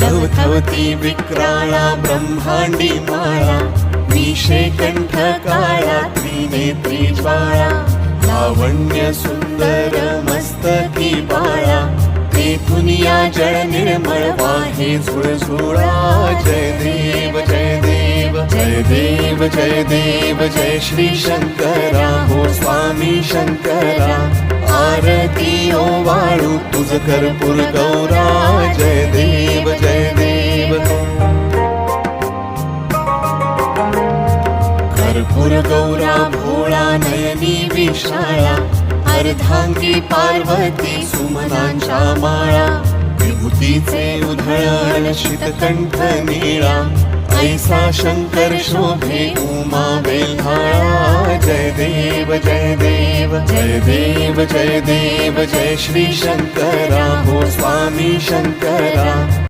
नवथवती विक्राळा ब्रह्मांडी माळा, विषे कंठ काळा त्रिनेत्री ज्वाळा, लावण्य सुंदर मस्तकी बाळा, तेथून या जळ निर्मळ वाहे झुळझुळा। जय देव जय देव जय देव जय देव जय श्री शंकरा हो स्वामी शंकरा, आरती ओवाळू तुझ कर्पूर गौरा। जय देव जय देव कर्पूर गौरा भोळा नयनी विशाळा, अर्धांगी पार्वती सुमनांच्या माळा, विभूतीचे उधळण शीतकंठ निळा, ऐसा शंकर शोभे उमा बेल्हाळा। जय देव जय देव जय देव जय देव जय श्री शंकरा हो स्वामी शंकरा।